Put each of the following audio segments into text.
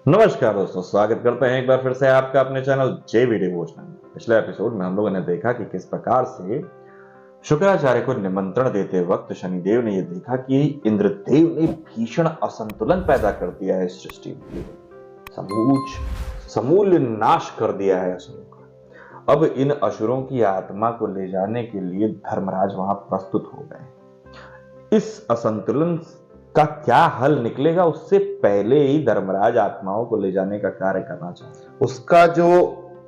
नमस्कार दोस्तों, स्वागत करते हैं एक बार फिर से आपका अपने चैनल जेबी डिवोशनल। पिछले एपिसोड में हम लोगों ने देखा कि किस प्रकार से शुक्राचार्य को निमंत्रण देते वक्त शनिदेव ने यह देखा कि इंद्रदेव ने भीषण असंतुलन पैदा कर दिया है इस सृष्टि में, समूल नाश कर दिया है असुरों का। अब इन असुरों की आत्मा को ले जाने के लिए धर्मराज वहां प्रस्तुत हो गए। इस असंतुलन का क्या हल निकलेगा, उससे पहले ही धर्मराज आत्माओं को ले जाने का कार्य करना चाहते हैं। उसका जो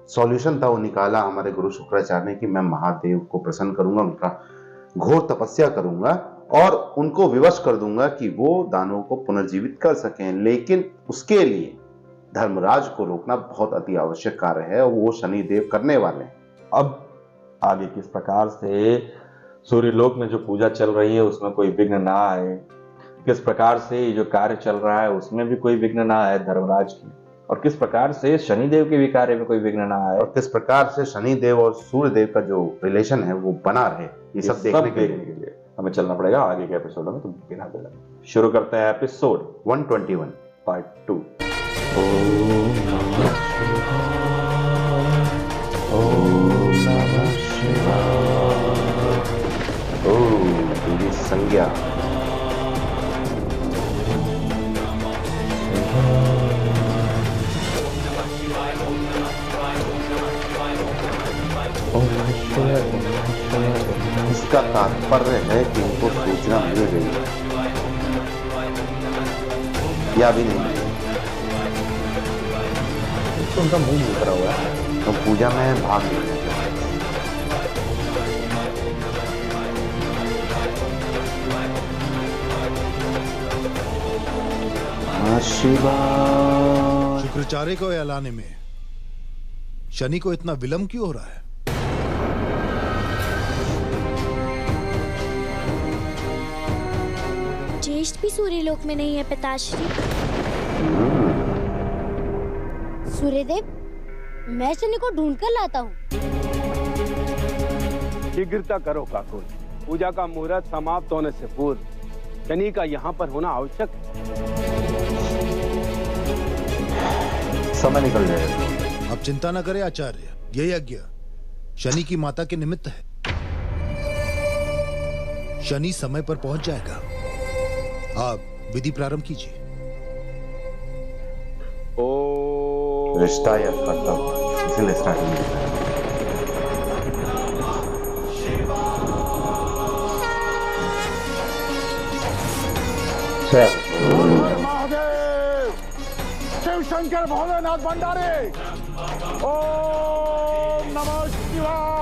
सॉल्यूशन था वो निकाला हमारे गुरु शुक्राचार्य ने कि मैं महादेव को प्रसन्न करूंगा, उनका घोर तपस्या करूंगा और उनको विवश कर दूंगा कि वो दानवों को पुनर्जीवित कर सकें। लेकिन उसके लिए धर्मराज को रोकना बहुत अति आवश्यक कार्य है और वो शनिदेव करने वाले हैं। अब आगे किस प्रकार से सूर्यलोक में जो पूजा चल रही है उसमें कोई विघ्न ना आए, किस प्रकार से जो कार्य चल रहा है उसमें भी कोई विघ्न ना आए धर्मराज की, और किस प्रकार से शनिदेव के भी कार्य में कोई विघ्न ना आए, और किस प्रकार से शनिदेव और सूर्यदेव का जो रिलेशन है वो बना रहे, ये सब देखने के लिए हमें चलना पड़ेगा आगे के एपिसोड में। तो बिना विलंब शुरू करते हैं एपिसोड 121 पार्ट 2। संज्ञा इसका तात्पर्य है कि उनको सूचना मिल गई या भी नहीं मिली, तो उनका मुंह उतरा हुआ है तो पूजा में भाग लेना चाहिए। शुक्राचार्य को यह लाने में शनि को इतना विलंब क्यों हो रहा है? ज्येष्ठ भी सूर्यलोक में नहीं है पिताश्री। सूर्यदेव, मैं शनि को ढूंढ कर लाता हूँ। शीघ्रता करो काकुल, पूजा का मुहूर्त समाप्त होने से पूर्व शनि का यहाँ पर होना आवश्यक है। समय निकल जाएगा। अब चिंता न करें आचार्य, ये यज्ञ शनि की माता के निमित्त है। शनि समय पर पहुंच जाएगा। आप विधि प्रारंभ कीजिए। रिश्ता या कर्तव्य, इसीलिए स्टार्टिंग में महादेव, शिव शंकर भोलेनाथ भंडारी, ओम नमः शिवाय।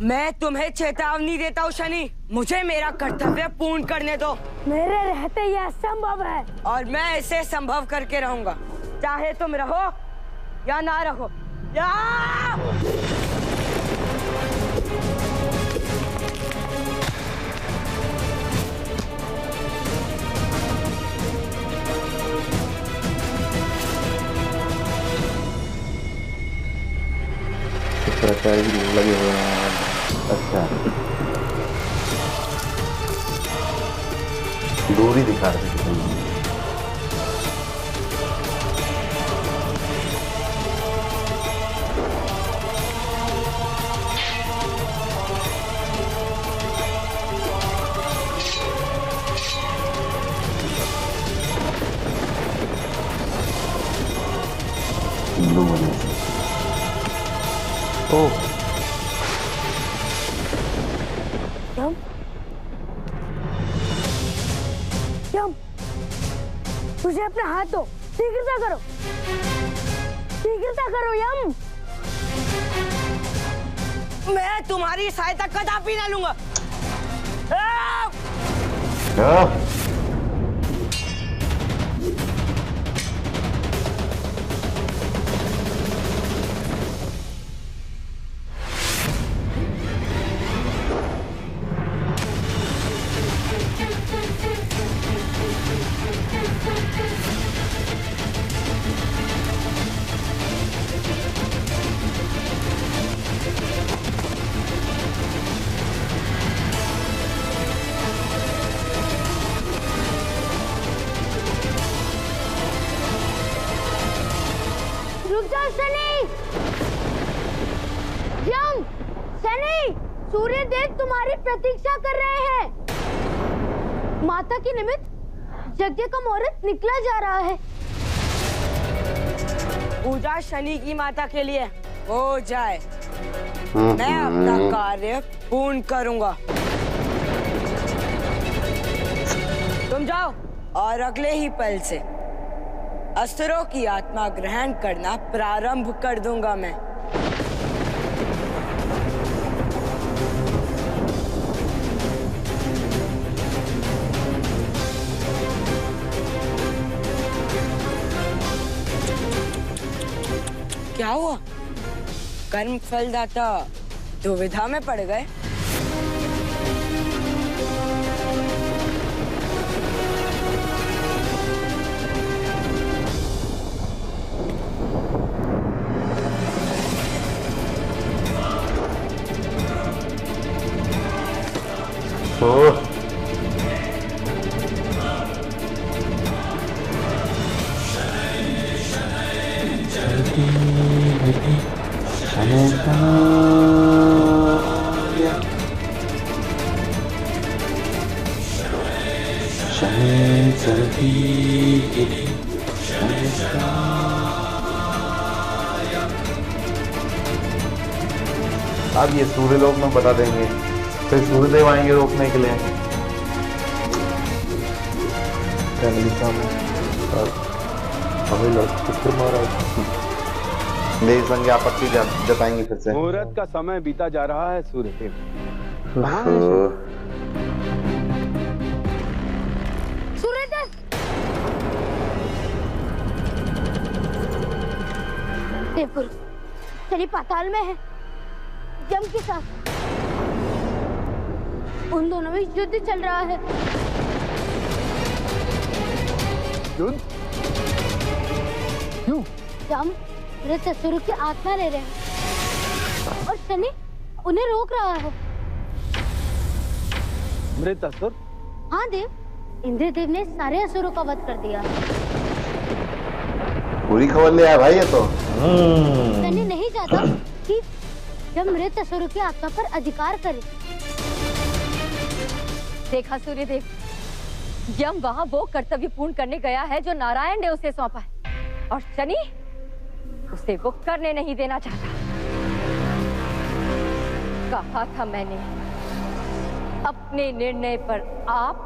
मैं तुम्हें चेतावनी देता हूँ शनि, मुझे मेरा कर्तव्य पूर्ण करने दो। मेरे रहते यह असंभव है और मैं इसे संभव करके रहूंगा, चाहे तुम रहो या ना रहो। या! शुक्राचार्य भी लगे हुए हैं। अच्छा दूरी दिखा रहे थे। ब्लू बने ओह यम यम मुझे अपने हाथ दो, शीघ्रता करो, शीघ्रता करो यम। मैं तुम्हारी सहायता कदापि ना लूंगा। रुक जाओ शनि। यम, शनि, सूर्य देव तुम्हारी प्रतीक्षा कर रहे हैं। माता के निमित्त यज्ञ का मुहूर्त निकला जा रहा है। पूजा शनि की माता के लिए हो जाए, मैं अपना कार्य पूर्ण करूंगा। तुम जाओ और अगले ही पल से असुरों की आत्मा ग्रहण करना प्रारंभ कर दूंगा मैं। क्या हुआ? कर्म फलदाता दुविधा में पड़ गए। अब ये सूर्यलोक में बता देंगे, फिर सूर्यदेव आएंगे रोकने के लिए। मेरी संग आपत्ति जताएंगे फिर से। मुहूर्त का समय बीता जा रहा है सूर्यदेव। सूर्यदेव, देवपुर शनि पाताल में है यम के साथ। उन दोनों में युद्ध चल रहा है। युद्ध? क्यों? यम मृत असुर की आत्मा ले रहे हैं और शनि उन्हें रोक रहा है। मृत असुर? हाँ देव, इंद्रदेव ने सारे असुरों का वध कर दिया। पूरी खबर ले आया भाई ये तो। शनि नहीं चाहता कि जब मृत असुरों की आत्मा पर अधिकार करे। देखा सूर्यदेव, यम वहां वो कर्तव्य पूर्ण करने गया है जो नारायण ने उसे सौंपा है, और शनि उसे वो करने नहीं देना चाहता। कहा था मैंने, अपने निर्णय पर आप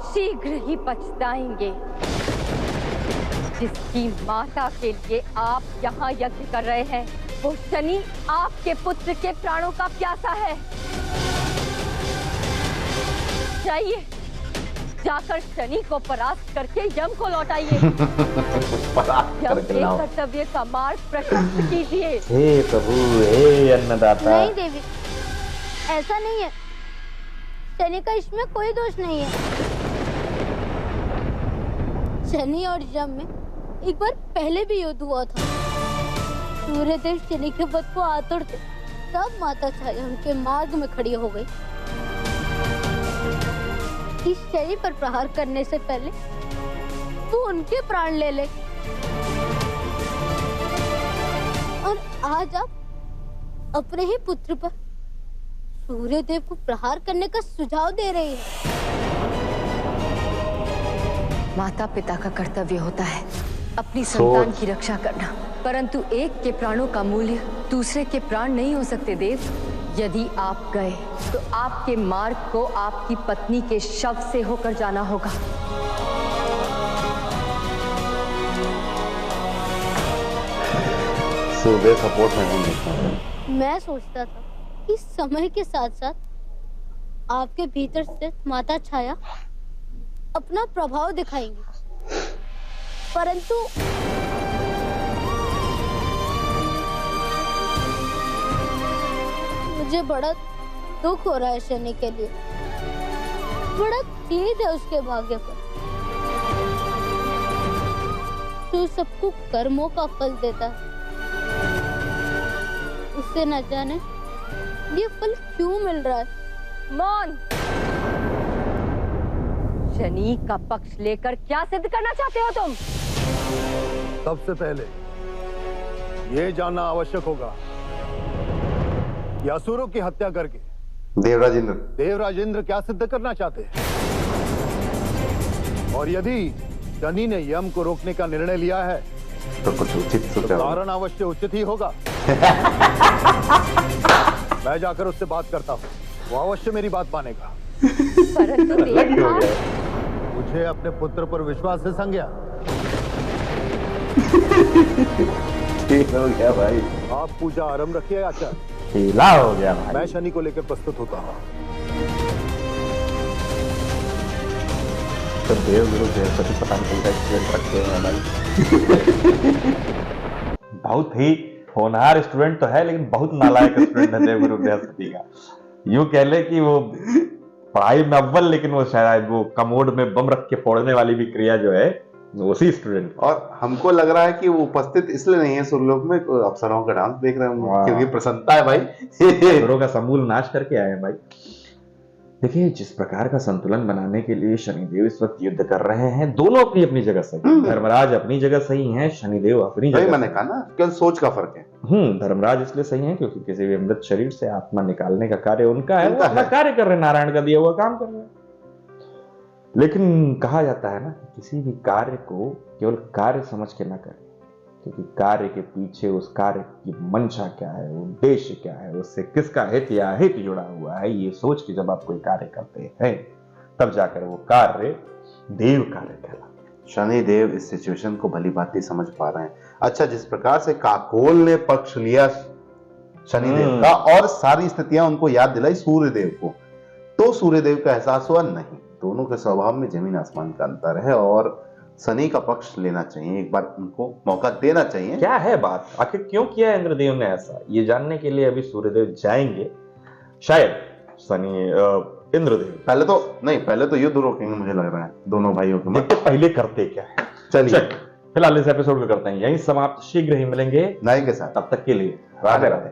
शीघ्र ही पछताएंगे। जिसकी माता के लिए आप यहाँ यज्ञ कर रहे हैं, वो शनि आपके पुत्र के प्राणों का प्यासा है। जाइए, जाकर शनि को परास्त करके यम को लौटाइए। यम के कर्तव्य का मार्ग प्रशस्त कीजिए। हे प्रभु, हे अन्नदाता। नहीं देवी, ऐसा नहीं है। शनि का इसमें कोई दोष नहीं है। शनि और यम में एक बार पहले भी युद्ध हुआ था। सूर्यदेव शनि के वध को आतुर थे, तब माता छाया उनके मार्ग में खड़ी हो गई। इस शनि पर प्रहार करने से पहले वो उनके प्राण ले ले, और आज आप अपने ही पुत्र पर सूर्यदेव को प्रहार करने का सुझाव दे रही है। माता पिता का कर्तव्य होता है अपनी संतान की रक्षा करना, परंतु एक के प्राणों का मूल्य दूसरे के प्राण नहीं हो सकते देव। यदि आप गए तो आपके मार्ग को आपकी पत्नी के शव से होकर जाना होगा। सूर्य सपोर्ट में हम मैं सोचता था कि समय के साथ साथ आपके भीतर से माता छाया अपना प्रभाव दिखाएंगी, परंतु मुझे बड़ा दुख हो रहा है शनि के लिए, बड़ा खेद है उसके भाग्य पर जो सबको कर्मों का फल देता है। उससे न जाने ये फल क्यों मिल रहा है। मौन। शनि का पक्ष लेकर क्या सिद्ध करना चाहते हो तुम? सबसे पहले ये जानना आवश्यक होगा कि असुरों की हत्या करके देवराज इंद्र क्या सिद्ध करना चाहते हैं, और यदि शनि ने यम को रोकने का निर्णय लिया है तो कुछ उचित सोचा होगा। कारण अवश्य उचित ही होगा। मैं जाकर उससे बात करता हूँ, वो अवश्य मेरी बात मानेगा। परंतु देवता, मुझे अपने पुत्र पर विश्वास है संज्ञा। ठीक हो गया भाई। आप पूजा आरंभ रखिए आचार्य। ढीला हो गया भाई। मैं शनि को लेकर प्रस्तुत होता हूँ। तो देवगुरु बृहस्पति पता नहीं कैसा स्टूडेंट रखे हैं भाई। बहुत ही होनहार स्टूडेंट तो है, लेकिन बहुत नालायक स्टूडेंट है देवगुरु बृहस्पति का। यूं कह ले कि वो पढ़ाई में अव्वल, लेकिन वो शायद वो कमोड में बम रख के फोड़ने वाली भी क्रिया जो है उसी स्टूडेंट। और हमको लग रहा है कि वो उपस्थित इसलिए नहीं है सुरलोक में, अप्सराओं का डांस देख रहे होंगे क्योंकि प्रसन्नता है भाई। असुरों का समूल नाश करके आए हैं भाई। देखिए, जिस प्रकार का संतुलन बनाने के लिए शनिदेव इस वक्त युद्ध कर रहे हैं, दोनों अपनी अपनी जगह सही। धर्मराज अपनी जगह सही हैं, शनिदेव अपनी जगह। मैंने कहा ना, केवल सोच का फर्क है। धर्मराज इसलिए सही है क्योंकि किसी भी मृत शरीर से आत्मा निकालने का कार्य उनका है, वो अपना कार्य कर रहे हैं, नारायण का दिया हुआ काम कर रहे हैं। लेकिन कहा जाता है ना, किसी भी कार्य को केवल कार्य समझ के ना करें, क्योंकि कार्य के पीछे उस कार्य की मंशा क्या है, उद्देश्य क्या है, उससे किसका हित या अहित जुड़ा हुआ है, ये सोच के जब आप कोई कार्य करते हैं तब जाकर वो कार्य देव कार्य कहलाता है। शनि देव इस सिचुएशन को भली भांति समझ पा रहे हैं। अच्छा, जिस प्रकार से काकोल ने पक्ष लिया शनिदेव का और सारी स्थितियां उनको याद दिलाई सूर्यदेव को, तो सूर्यदेव का एहसास हुआ नहीं, दोनों के स्वभाव में जमीन आसमान का अंतर है और शनि का पक्ष लेना चाहिए, एक बार उनको मौका देना चाहिए। क्या है बात, आखिर क्यों किया इंद्रदेव ने ऐसा, ये जानने के लिए अभी सूर्यदेव जाएंगे। शायद शनि पहले तो युद्ध रोकेंगे, मुझे लग रहा है दोनों भाइयों के। देखते पहले करते क्या है। चलिए फिलहाल इस एपिसोड में करते हैं यही समाप्त, शीघ्र ही मिलेंगे नए के साथ, तब तक के लिए राधे राधे।